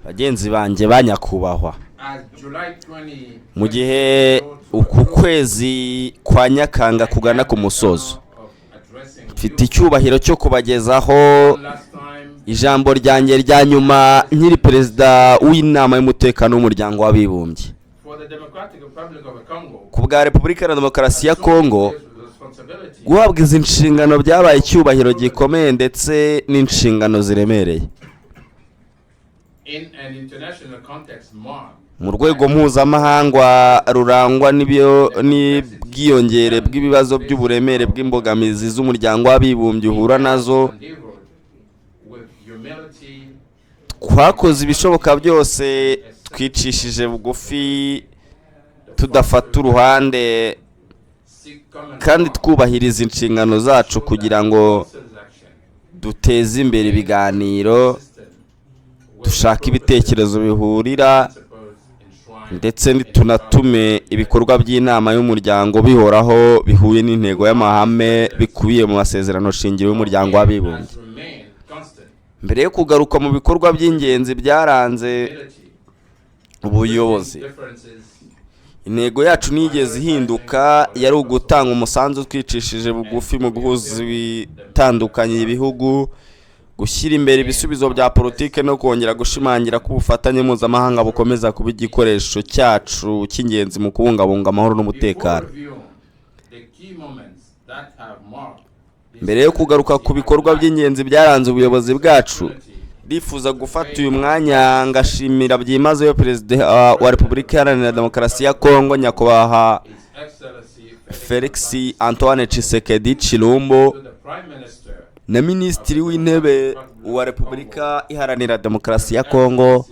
bagenzi banjye banyakubahwa, mu gihe uku kwezi kwa Nyakanga kugana ku musozo, mfite icyubahiro cyo kubagezaho ijambo ryanjye rya nyuma nkiri perezida w'inama y'umutekano w'umuryango w'abibumbye. Ku bwa Repubulika ya Demokarasi ya Kongo, guhabwa izi nshingano byabaye icyubahiro gikomeye ndetse n'inshingano ziremereye. Mu rwego mpuzamahanga rurangwa n'ubwiyongere bw'ibibazo by'uburemere bw'imbogamizi z'umuryango w'abibumbye uhura nazo, twakoze ibishoboka byose twicishije bugufi, tudafata uruhande kandi twubahiriza inshingano zacu kugira ngo duteze imbere ibiganiro, dushaka ibitekerezo bihurira ndetse tunatume ibikorwa by'inama y'umuryango bihoraho bihuye n'intego y'amahame bikubiye mu masezerano shingiro y'umuryango w'abibumbye. Mbere yo kugaruka mu bikorwa by'ingenzi byaranze ubuyobozi, intego yacu nigeze ihinduka, yari ugutanga umusanzu twicishije bugufi mu guhuza ibitandukanye ibihugu, gushyira imbere ibisubizo bya politike no kongera gushimangira ko ubufatanye mpuzamahanga bukomeza kuba igikoresho cyacu cy'ingenzi mu kubungabunga amahoro n'umutekano. Mbere yo kugaruka ku bikorwa by'ingenzi byaranze ubuyobozi bwacu, ndifuza gufata uyu mwanya ngashimira byimazeyo Perezida wa Repubulika Iharanira Demokarasi ya Kongo Nyakubahwa Felix Antoine Tshisekedi Tshilombo na Minisitiri w'Intebe wa Repubulika Iharanira Demokarasi ya Kongo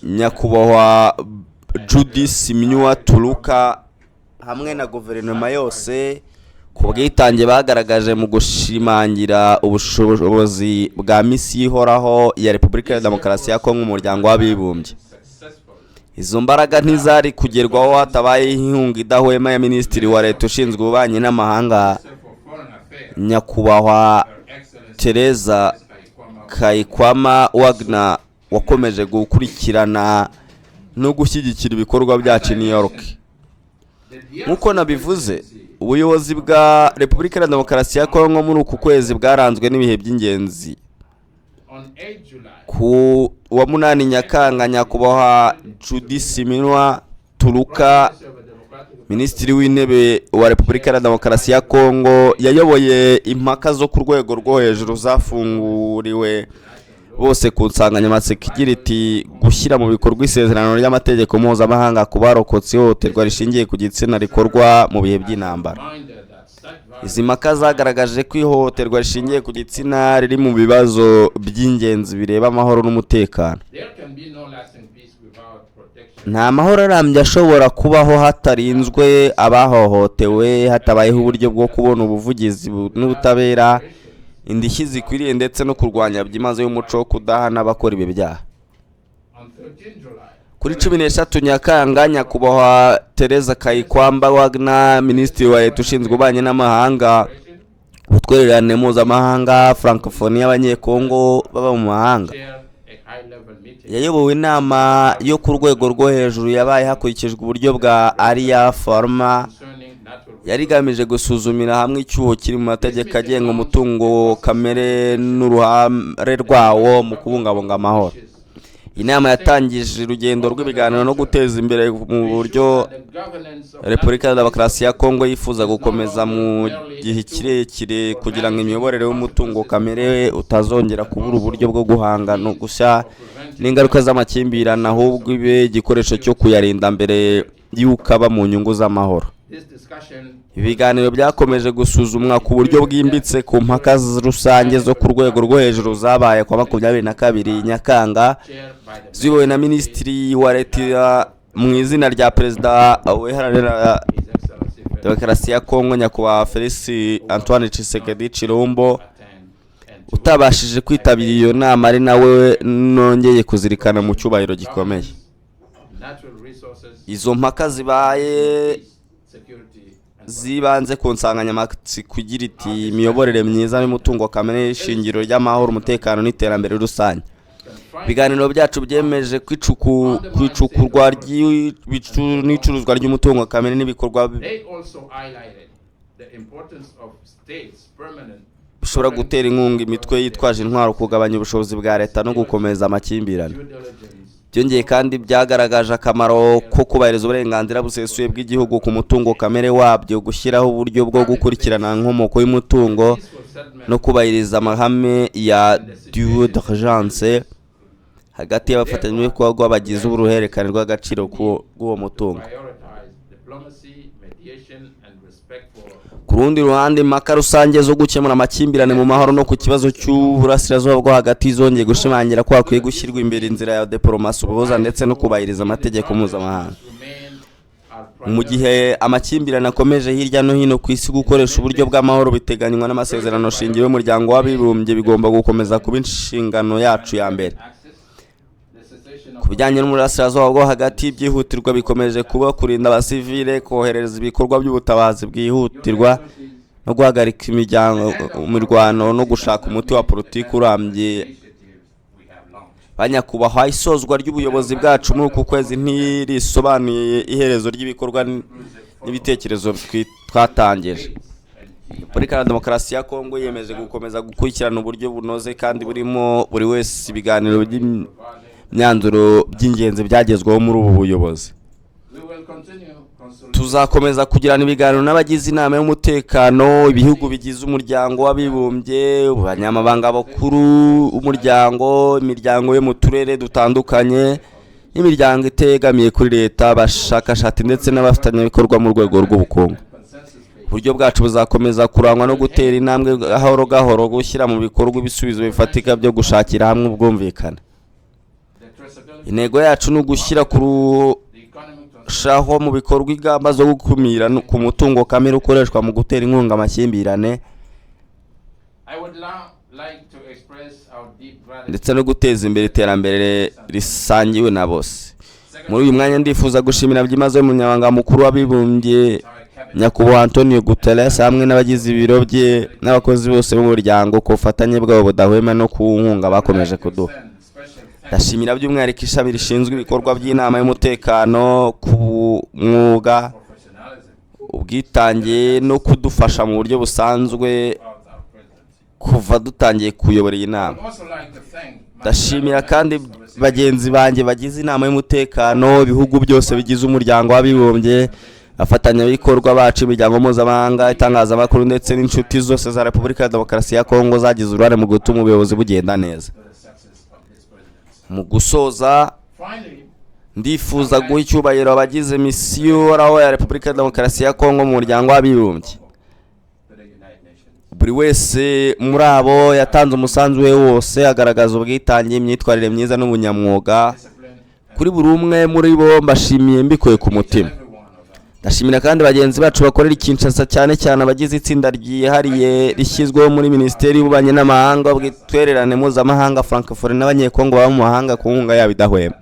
Nyakubahwa Judith Minwa Tuluka hamwe na guverinoma yose ku bwitange bagaragaje mu gushimangira ubushobozi bwa misi ihoraho ya Repubulika ya Demokarasi ya Kongo umuryango w'abibumbye. Izo mbaraga ntizari kugerwaho hatabaye inkunga idahwema ya Minisitiri wa Leta ushinzwe ububanyi n'amahanga Nyakubahwa Teresa Kayikwama Wagner, wakomeje gukurikirana no gushyigikira ibikorwa byacu New York. Nk'uko nabivuze, ubuyobozi bwa Repubulika ya Demokarasi ya Kongo muri uku kwezi bwaranzwe n'ibihe by'ingenzi. Ku wa 8 Nyakanga, Nyakubahwa Judith Minwa Tuluka, Minisitiri w'Intebe wa Repubulika ya Demokarasi ya Kongo, yayoboye impaka zo ku rwego rwo hejuru zafunguriwe bose ku nsanganyamatsiko igira iti gushyira mu bikorwa isezerano ry'amategeko mpuzamahanga ku barokotse ihohoterwa rishingiye ku gitsina rikorwa mu bihe by'intambara. Izi mpaka zagaragaje ko ihohoterwa rishingiye ku gitsina riri mu bibazo by'ingenzi bireba amahoro n'umutekano. Nta mahoro arambye ashobora kubaho hatarinzwe abahohotewe, hatabayeho uburyo bwo kubona ubuvugizi n'ubutabera, indishyi zikwiriye ndetse no kurwanya byimazeyo umuco wo kudahana abakora ibi byaha. Kuri 13 Nyakanga, Nyakubahwa Teresa Kayikwamba Wagner, Minisitiri wa Leta ushinzwe ububanyi n'amahanga, ubutwererane mpuzamahanga, Francophonie y'Abanyekongo baba mu mahanga, yayobowe inama yo ku rwego rwo hejuru yabaye hakurikijwe uburyo bwa Aria Forma, yari igamije gusuzumira hamwe icyuho kiri mu mategeko agenga umutungo kamere n'uruhare rwawo mu kubungabunga amahoro. Inama yatangije urugendo rw'ibiganiro no guteza imbere mu buryo Repubulika ya Demokarasi ya Kongo yifuza gukomeza mu gihe kirekire kugira ngo imiyoborere y'umutungo kamere utazongera kubura uburyo bwo guhanga no gushya n'ingaruka z'amakimbirane, ahubwo ibe igikoresho cyo kuyarinda mbere y'uko aba mu nyungu z'amahoro. Ibiganiro byakomeje gusuzumwa ku buryo bwimbitse ku mpaka rusange zo ku rwego rwo hejuru zabaye kwa 22 Nyakanga, ziyobowe na Minisitiri wa Leta mu izina rya Perezida w'Iharanira Demokarasi ya Kongo Nyakubahwa Felix Antoine Tshisekedi Tshilombo, utabashije kwitabira iyo nama ari nawe nongeye kuzirikana mu cyubahiro gikomeye. Izo mpaka zibaye zibanze ku nsanganyamatsiko igira iti imiyoborere myiza y'umutungo kamere ishingiro ry'amahoro umutekano n'iterambere rusange. Ibiganiro byacu byemeje kwicukurwa n'icuruzwa ry'umutungo kamere n'ibikorwa bishobora gutera inkunga imitwe yitwaje intwaro, kugabanya ubushobozi bwa leta no gukomeza amakimbirane. Byongeye kandi byagaragaje akamaro ko kubahiriza uburenganzira busesuye bw'igihugu ku mutungo kamere wabyo, gushyiraho uburyo bwo gukurikirana inkomoko y'umutungo no kubahiriza amahame ya due diligence hagati y'abafatanyabikorwa bagize uruhererekane rw'agaciro k'uwo mutungo. Ku rundi ruhande, impaka rusange zo gukemura amakimbirane mu mahoro no ku kibazo cy'uburasirazuba bwo hagati zongeye gushimangira ko hakwiye gushyirwa imbere inzira ya diplomasi, ubuhuza ndetse no kubahiriza amategeko mpuzamahanga. Mu gihe amakimbirane akomeje hirya no hino ku isi, gukoresha uburyo bw'amahoro biteganywa n'amasezerano shingiro y'umuryango w'abibumbye bigomba gukomeza kuba inshingano yacu ya mbere. Ku bijyanye n'umurasirazuba bwo hagati, byihutirwa bikomeje kuba kurinda abasivile, kohereza ibikorwa by'ubutabazi bwihutirwa no guhagarika imirwano no gushaka umuti wa politiki urambye. Banyakubahwa, isozwa ry'ubuyobozi bwacu muri uku kwezi ntirisobanuye iherezo ry'ibikorwa n'ibitekerezo twatangije. Repubulika ya Demokarasi ya Kongo yemeje gukomeza gukurikirana uburyo bunoze kandi burimo buri wese ibiganiro imyanzuro by'ingenzi byagezweho muri ubu buyobozi. Tuzakomeza kugirana ibiganiro n'abagize inama y'umutekano, ibihugu bigize umuryango w'abibumbye, abanyamabanga bakuru umuryango, imiryango yo mu turere dutandukanye, imiryango itegamiye kuri leta, abashakashatsi ndetse n'abafatanyabikorwa mu rwego rw'ubukungu. Uburyo bwacu buzakomeza kurangwa no gutera intambwe gahoro gahoro, gushyira mu bikorwa ibisubizo bifatika byo gushakira hamwe ubwumvikane. Intego yacu ni ugushyira kurushaho mu bikorwa ingamba zo gukumira ku mutungo kamere ukoreshwa mu gutera inkunga amakimbirane ndetse no guteza imbere iterambere risangiwe na bose. Muri uyu mwanya ndifuza gushimira byimazeyo umunyamabanga mukuru w'abibumbye Nyakubahwa Antonio Guterres hamwe n'abagize ibiro bye n'abakozi bose b'umuryango ku bufatanye bwabo budahwema no ku nkunga bakomeje kuduha. Ndashimira by'umwihariko ishami rishinzwe ibikorwa by'inama y'umutekano ku mwuga, ubwitange no kudufasha mu buryo busanzwe kuva dutangiye kuyobora iyi nama. Ndashimira kandi bagenzi banjye bagize inama y'umutekano, ibihugu byose bigize umuryango w'abibumbye, abafatanyabikorwa bacu, imiryango mpuzamahanga, itangazamakuru ndetse n'inshuti zose za Repubulika ya Demokarasi ya Kongo zagize uruhare mu gutuma ubuyobozi bugenda neza. Mu gusoza, ndifuza guha icyubahiro abagize misiyo ya Repubulika ya Demokarasi ya Kongo mu muryango w'abibumbye. Buri wese muri abo yatanze umusanzu we wose, agaragaza ubwitange, imyitwarire myiza n'ubunyamwuga. Kuri buri umwe muri bo mbashimiye mbikuye ku mutima. Ndashimira kandi bagenzi bacu bakorera Kinshasa, cyane cyane abagize itsinda ryihariye rishyizweho muri Minisiteri y'Ububanyi n'Amahanga, ubwitwererane mpuzamahanga, Francophonie n'abanyekongo baba mu mahanga ku nkunga yabo idahwema.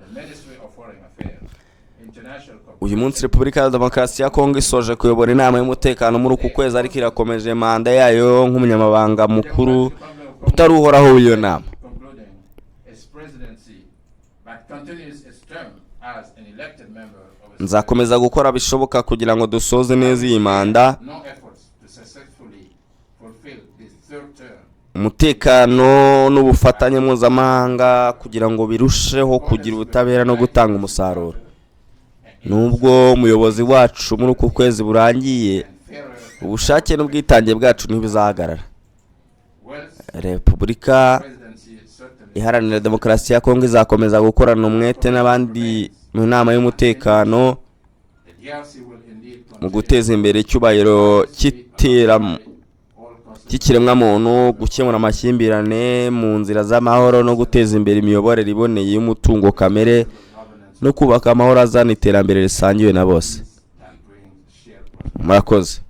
Uyu munsi Repubulika ya Demokarasi ya Kongo isoje kuyobora inama y'umutekano muri uku kwezi, ariko irakomeje manda yayo nk'umunyamabanga mukuru utaruhoraho w'iyo nama. Nzakomeza gukora bishoboka kugira ngo dusoze neza iyi manda. Umutekano n'ubufatanye mpuzamahanga kugira ngo birusheho kugira ubutabera no gutanga umusaruro. Nubwo umuyobozi wacu muri uku kwezi burangiye, ubushake n'ubwitange bwacu ntibizahagarara. Repubulika Iharanira Demokarasi ya Kongo izakomeza gukorana umwete n'abandi mu nama y'umutekano mu guteza imbere icyubahiro cy'ikiremwamuntu, gukemura amakimbirane mu nzira z'amahoro no guteza imbere imiyoborere iboneye y'umutungo kamere no kubaka amahoro azana iterambere risangiwe na bose. Murakoze.